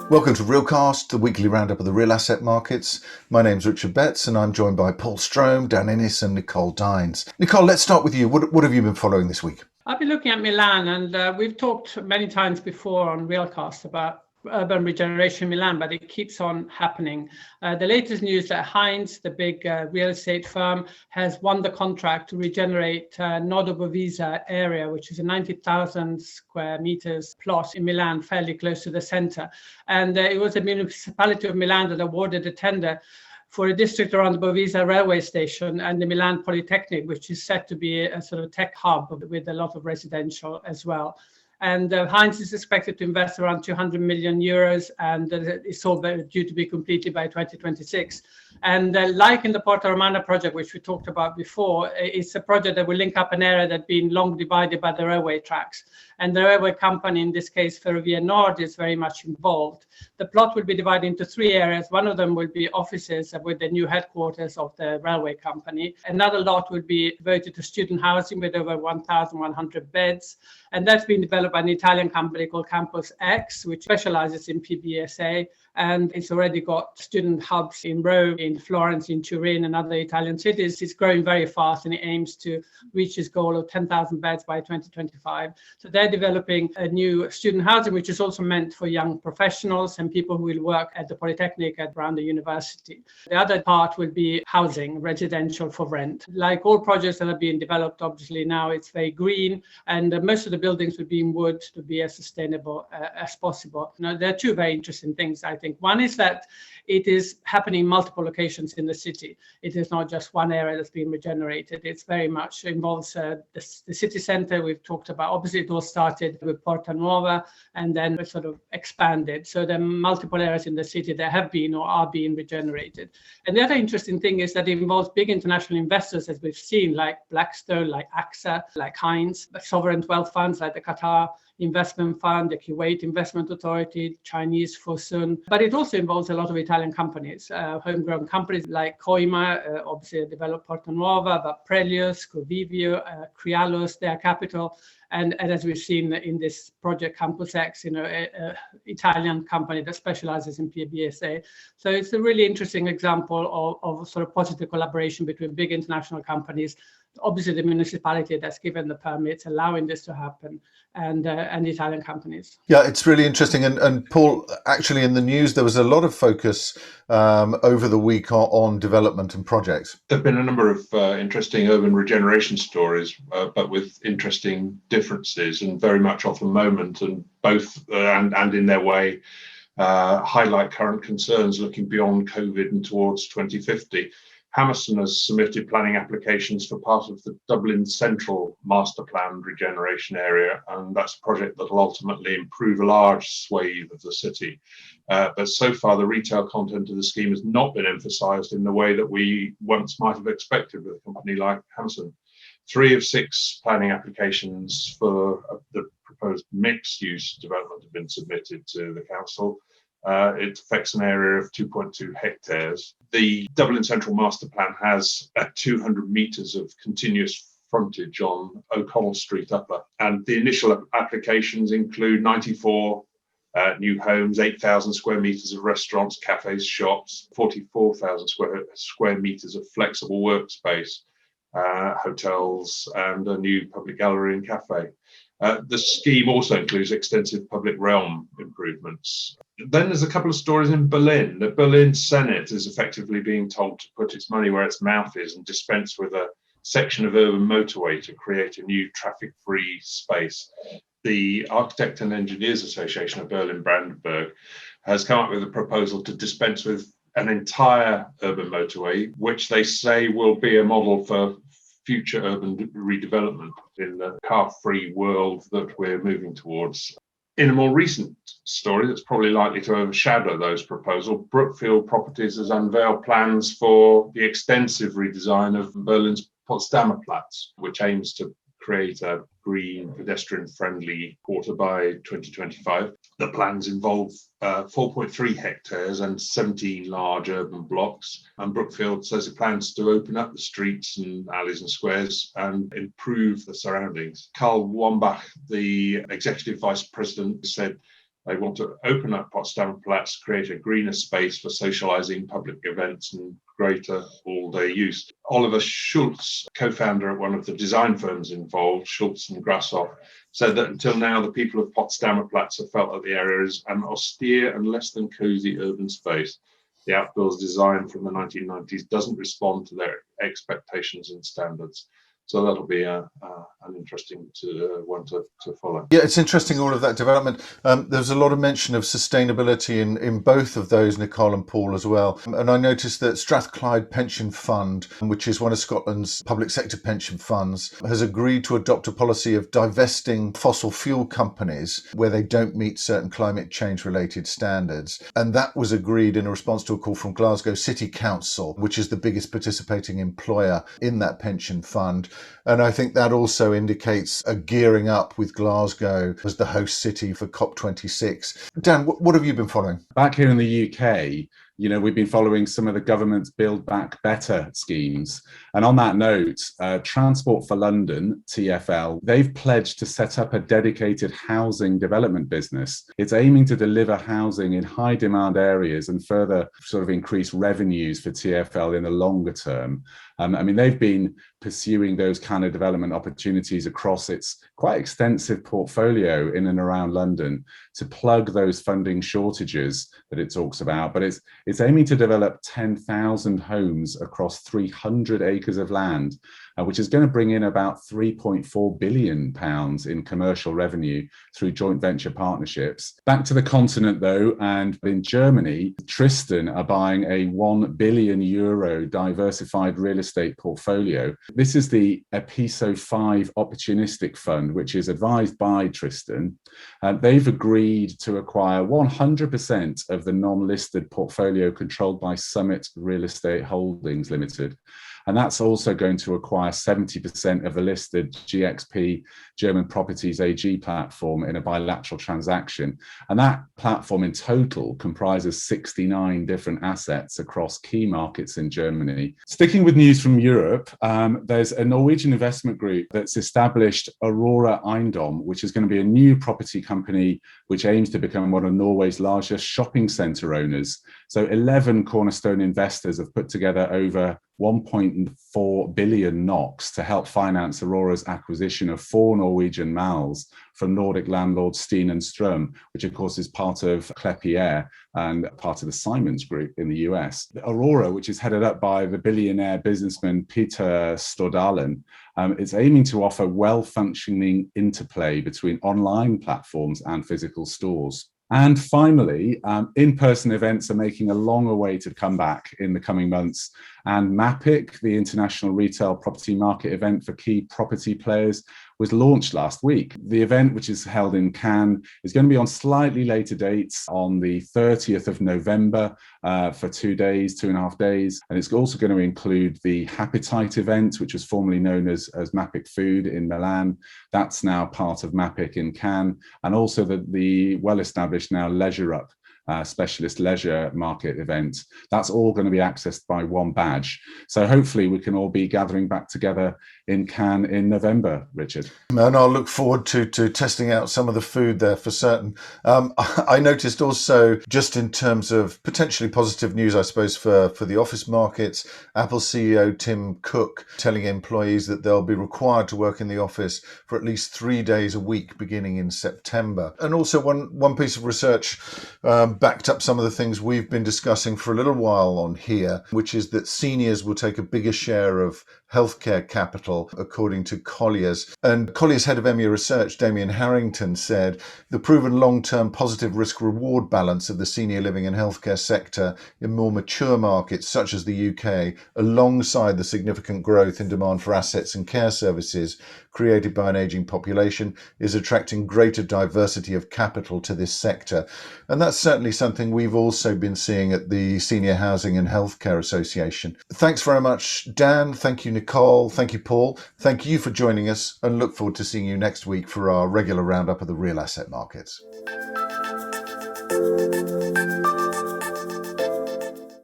Welcome to RealCast, the weekly roundup of the real asset markets. My name's Richard Betts and I'm joined by Paul Strome, Dan Innes and Nicole Dines. Nicole, let's start with you. What have you been following this week? I've been looking at Milan, and we've talked many times before on RealCast about urban regeneration in Milan, but it keeps on happening. The latest news that Hines, the big real estate firm, has won the contract to regenerate Nodo Bovisa area, which is a 90,000 square meters plot in Milan, fairly close to the center. And it was the municipality of Milan that awarded a tender for a district around the Bovisa railway station and the Milan Polytechnic, which is set to be a sort of tech hub with a lot of residential as well. And Hines is expected to invest around 200 million euros, and it's all due to be completed by 2026. And like in the Porta Romana project, which we talked about before, it's a project that will link up an area that's been long divided by the railway tracks. And the railway company, in this case, Ferrovie Nord, is very much involved. The plot will be divided into three areas. One of them will be offices with the new headquarters of the railway company. Another lot will be devoted to student housing with over 1,100 beds. And that's been developed by an Italian company called Campus X, which specializes in PBSA. And it's already got student hubs in Rome, in Florence, in Turin, and other Italian cities. It's growing very fast, and it aims to reach its goal of 10,000 beds by 2025. So they're developing a new student housing, which is also meant for young professionals and people who will work at the Polytechnic around the university. The other part will be housing, residential for rent. Like all projects that are being developed, obviously now it's very green, and most of the buildings will be in wood to be as sustainable as possible. Now, there are two very interesting things, I think. One is that it is happening in multiple locations in the city. It is not just one area that's being regenerated. It's very much involves the city center we've talked about. Obviously, it all started with Porta Nuova and then it sort of expanded. So there are multiple areas in the city that have been or are being regenerated. And the other interesting thing is that it involves big international investors, as we've seen, like Blackstone, like AXA, like Hines, sovereign wealth funds like the Qatar Investment Fund, the Kuwait Investment Authority, Chinese Fosun. But it also involves a lot of Italian companies, homegrown companies like Coima, obviously developed Porta Nuova, but Prelios, Covivio, Crialos, their capital. And as we've seen in this project, Campus X, Italian company that specializes in PBSA. So it's a really interesting example of sort of positive collaboration between big international companies, obviously the municipality that's given the permits, allowing this to happen, and Italian companies. Yeah, it's really interesting. And Paul, actually in the news, there was a lot of focus over the week on development and projects. There have been a number of interesting urban regeneration stories, but with interesting differences and very much off the moment, and both and in their way highlight current concerns looking beyond COVID and towards 2050. Hammerson has submitted planning applications for part of the Dublin Central Master Plan regeneration area, and that's a project that will ultimately improve a large swathe of the city. But so far, the retail content of the scheme has not been emphasised in the way that we once might have expected with a company like Hammerson. 3 of 6 planning applications for the proposed mixed-use development have been submitted to the council. It affects an area of 2.2 hectares. The Dublin Central Master Plan has 200 metres of continuous frontage on O'Connell Street Upper. And the initial applications include 94 new homes, 8,000 square metres of restaurants, cafes, shops, 44,000 square metres of flexible workspace, hotels, and a new public gallery and cafe. The scheme also includes extensive public realm improvements. Then there's a couple of stories in Berlin. The Berlin Senate is effectively being told to put its money where its mouth is and dispense with a section of urban motorway to create a new traffic-free space. The Architect and Engineers Association of Berlin-Brandenburg has come up with a proposal to dispense with an entire urban motorway, which they say will be a model for future urban redevelopment in the car-free world that we're moving towards. In a more recent story that's probably likely to overshadow those proposals, Brookfield Properties has unveiled plans for the extensive redesign of Berlin's Potzdammer Platz, which aims to create a green, pedestrian-friendly quarter by 2025. The plans involve 4.3 hectares and 17 large urban blocks. And Brookfield says it plans to open up the streets and alleys and squares and improve the surroundings. Karl Wambach, the executive vice president, said They want to open up Potzdammer Platz, create a greener space for socializing, public events, and greater all-day use. Oliver Schultz, co-founder at one of the design firms involved, Schultz and Grashoff, said that until now, the people of Potzdammer Platz have felt that the area is an austere and less than cozy urban space. The outdoors design from the 1990s doesn't respond to their expectations and standards. So that'll be an interesting one to follow. Yeah, it's interesting, all of that development. There's a lot of mention of sustainability in both of those, Nicole and Paul, as well. And I noticed that Strathclyde Pension Fund, which is one of Scotland's public sector pension funds, has agreed to adopt a policy of divesting fossil fuel companies where they don't meet certain climate change related standards. And that was agreed in a response to a call from Glasgow City Council, which is the biggest participating employer in that pension fund. And I think that also indicates a gearing up with Glasgow as the host city for COP26. Dan, what have you been following? Back here in the UK, we've been following some of the government's Build Back Better schemes. And on that note, Transport for London, TfL, they've pledged to set up a dedicated housing development business. It's aiming to deliver housing in high demand areas and further sort of increase revenues for TfL in the longer term. They've been pursuing those kind of development opportunities across its quite extensive portfolio in and around London to plug those funding shortages that it talks about. But it's aiming to develop 10,000 homes across 300 acres of land, which is going to bring in about £3.4 billion in commercial revenue through joint venture partnerships. Back to the continent, though, and in Germany, Tristan are buying a €1 billion diversified real estate portfolio. This is the Episo 5 Opportunistic Fund, which is advised by Tristan. They've agreed to acquire 100% of the non-listed portfolio controlled by Summit Real Estate Holdings Limited. And that's also going to acquire 70% of the listed GXP German Properties AG platform in a bilateral transaction. And that platform in total comprises 69 different assets across key markets in Germany. Sticking with news from Europe, there's a Norwegian investment group that's established Aurora Eiendom, which is going to be a new property company which aims to become one of Norway's largest shopping centre owners. So 11 cornerstone investors have put together over 1.4 billion NOK to help finance Aurora's acquisition of 4 Norwegian malls from Nordic landlord Steen and Strøm, which of course is part of Klépierre and part of the Simons Group in the US. Aurora, which is headed up by the billionaire businessman Peter Stordalen, is aiming to offer well-functioning interplay between online platforms and physical stores. And finally, in-person events are making a long-awaited comeback in the coming months. And MAPIC, the International Retail Property Market event for key property players, was launched last week. The event, which is held in Cannes, is going to be on slightly later dates on the 30th of November for 2.5 days. And it's also going to include the Happetite event, which was formerly known as MAPIC Food in Milan. That's now part of MAPIC in Cannes. And also the well-established now Leisure Up specialist leisure market event. That's all going to be accessed by one badge. So hopefully we can all be gathering back together in Cannes in November, Richard. And I'll look forward to testing out some of the food there for certain. I noticed also, just in terms of potentially positive news, I suppose, for the office markets, Apple CEO Tim Cook telling employees that they'll be required to work in the office for at least 3 days a week beginning in September. And also one piece of research backed up some of the things we've been discussing for a little while on here, which is that seniors will take a bigger share of healthcare capital, according to Colliers. And Colliers head of EMEA Research, Damien Harrington, said the proven long-term positive risk-reward balance of the senior living and healthcare sector in more mature markets such as the UK, alongside the significant growth in demand for assets and care services created by an ageing population, is attracting greater diversity of capital to this sector. And that's certainly something we've also been seeing at the Senior Housing and Healthcare Association. Thanks very much, Dan. Thank you, Nicole. Thank you, Paul. Thank you for joining us, and look forward to seeing you next week for our regular roundup of the real asset markets.